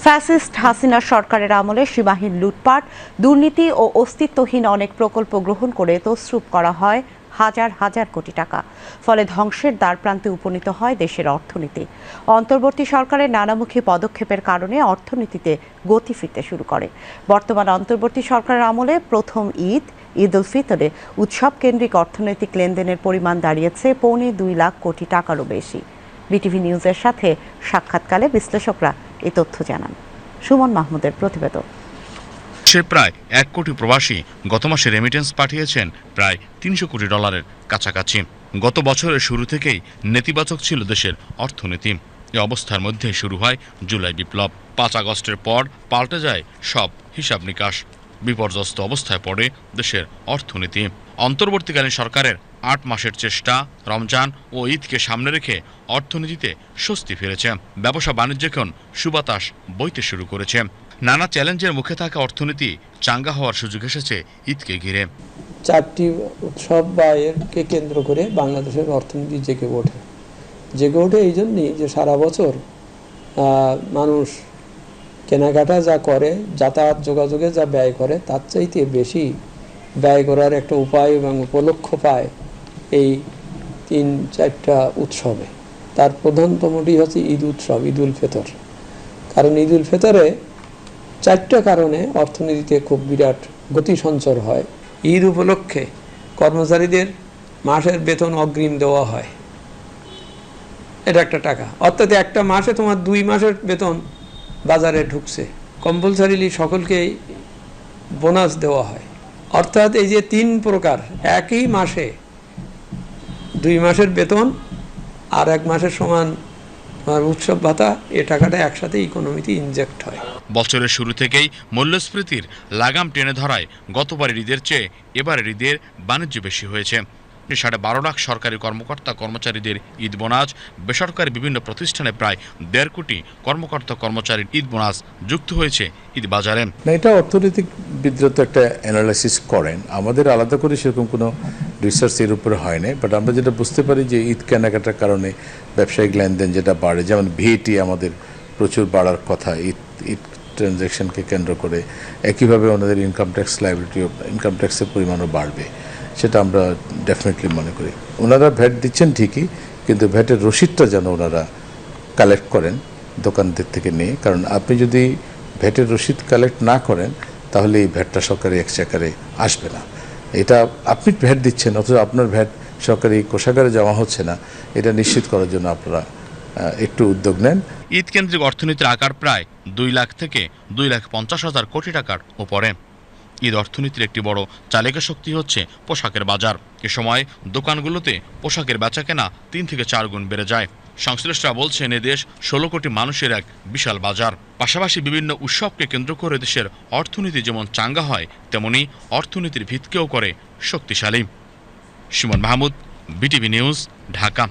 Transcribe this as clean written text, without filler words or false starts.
Fascist Hasina সরকারের আমলে সীমাহীন লুটপাট, দুর্নীতি ও অস্তিত্বহীন অনেক প্রকল্প গ্রহণ করে তছরূপ করা হয় হাজার হাজার কোটি টাকা। ফলে ধ্বংসের দ্বারপ্রান্তে উপনীত হয় দেশের অর্থনীতি। অন্তর্বর্তী সরকারের নানামুখী পদক্ষেপের কারণে অর্থনীতিতে গতি ফিরতে শুরু করে। বর্তমান অন্তর্বর্তী সরকারের আমলে প্রথম ঈদ উল ফিতরে উৎসব কেন্দ্রিক অর্থনৈতিক লেনদেনের পরিমাণ দাঁড়িয়েছে 2.25 লাখ কোটি টাকারও বেশি। বিটিভি নিউজের সাথে সাক্ষাৎকালে বিশ্লেষকরা এই তথ্য জানান। সুমন মাহমুদের প্রতিবেদন। সে প্রায় 1 কোটি প্রবাসী গত মাসে রেমিটেন্স পাঠিয়েছেন প্রায় $300 কোটি কাছাকাছি। গত বছরের শুরু থেকেই নেতিবাচক ছিল দেশের অর্থনীতি। এই অবস্থার মধ্যে শুরু হয় জুলাই বিপ্লব। 5 আগস্টের পর পাল্টে যায় সব হিসাব নিকাশ। বিপর্যস্ত অবস্থায় পড়ে দেশের অর্থনীতি। অন্তর্বর্তীকালীন সরকারের 8 মাসের চেষ্টা, রমজান ও ঈদকে সামনে রেখে অর্থনীতিতে স্বস্তি ফিরেছে। ব্যবসা বাণিজ্য এখন সুবাতাস বইতে শুরু করেছে। নানা চ্যালেঞ্জের মুখে থাকা অর্থনীতি চাঙ্গা হওয়ার সুযোগ এসেছে ঈদকে ঘিরে। 4টি উৎসব বা এরকে কেন্দ্র করে বাংলাদেশের অর্থনীতি জেগে ওঠে এই জন্যই যে সারা বছর মানুষ কেনাকাটা যা করে, যাতায়াত যোগাযোগে যা ব্যয় করে, তার চাইতে বেশি ব্যয় করার একটা উপায় এবং উপলক্ষ পায় এই 3-4টা উৎসবে। তার প্রধানতমটি হচ্ছে ঈদ উৎসব, ঈদ উল ফিতর। কারণ ঈদ উল ফিতরে 4টা কারণে অর্থনীতিতে খুব বিরাট গতি সঞ্চার হয়। ঈদ উপলক্ষে কর্মচারীদের মাসের বেতন অগ্রিম দেওয়া হয়, এটা একটা টাকা। অর্থাৎ একটা মাসে তোমার 2 মাসের বেতন বাজারে ঢুকছে। কম্পালসারিলি সকলকেই বোনাস দেওয়া হয়। অর্থাৎ এই যে 3 প্রকার, একই মাসে 2 মাসের বেতন আর 1 মাসের সমান উৎসব ভাতা, এ টাকাটা একসাথে ইকোনমিতে ইনজেক্ট হয়। বছরের শুরু থেকেই মূল্যস্ফীতির লাগাম টেনে ধরায় গতবারের ঈদের চেয়ে এবারের ঈদের বাণিজ্য বেশি হয়েছে। 12.5 লাখ সরকারি কর্মকর্তা কর্মচারীদের ঈদ বোনাস, বেসরকারি বিভিন্ন প্রতিষ্ঠানে প্রায় 1.5 কোটি কর্মকর্তা কর্মচারীর ঈদ বোনাস যুক্ত হয়েছে ঈদ বাজারে। এটা অর্থনৈতিক বিদ্রোহ একটা অ্যানালাইসিস করেন, আমাদের আলাদা করে সেরকম কোনো রিসার্চ এর উপরে হয় না। বাট আমরা যেটা বুঝতে পারি যে ঈদ কেনাকাটার কারণে ব্যবসায়িক লেনদেন যেটা বাড়ে, যেমন ভিএটি আমাদের প্রচুর বাড়ার কথা ঈদ ট্রানজ্যাকশনকে কেন্দ্র করে। একইভাবে ওনাদের ইনকাম ট্যাক্স লাইবিলিটি, ইনকাম ট্যাক্সের পরিমাণও বাড়বে, সেটা আমরা ডেফিনেটলি মনে করি। ওনারা ভ্যাট দিচ্ছেন ঠিকই, কিন্তু ভ্যাটের রসিদটা যেন ওনারা কালেক্ট করেন দোকানদের থেকে নিয়ে। কারণ আপনি যদি ভ্যাটের রসিদ কালেক্ট না করেন তাহলে এই ভ্যাটটা সরকারি এক্সচেকারে আসবে না। এটা আপনি ভ্যাট দিচ্ছেন অথচ আপনার ভ্যাট সরকারি কোষাগারে জমা হচ্ছে না, এটা নিশ্চিত করার জন্য আপনারা একটু উদ্যোগ নেন। ঈদ কেন্দ্রিক অর্থনীতির আকার প্রায় 2 লাখ থেকে 2,50,000 কোটি টাকার উপরে। ঈদ অর্থনীতির একটি বড় চালিকা শক্তি হচ্ছে পোশাকের বাজার। এ সময় দোকানগুলোতে পোশাকের বেচাকেনা 3 থেকে 4 গুণ বেড়ে যায়। সংশ্লিষ্টরা বলছেন এদেশ 16 কোটি মানুষের এক বিশাল বাজার। পাশাপাশি বিভিন্ন উৎসবকে কেন্দ্র করে দেশের অর্থনীতি যেমন চাঙ্গা হয়, তেমনি অর্থনীতির ভিতকেও করে শক্তিশালী। Suman Mahmud, BTV news, Dhaka.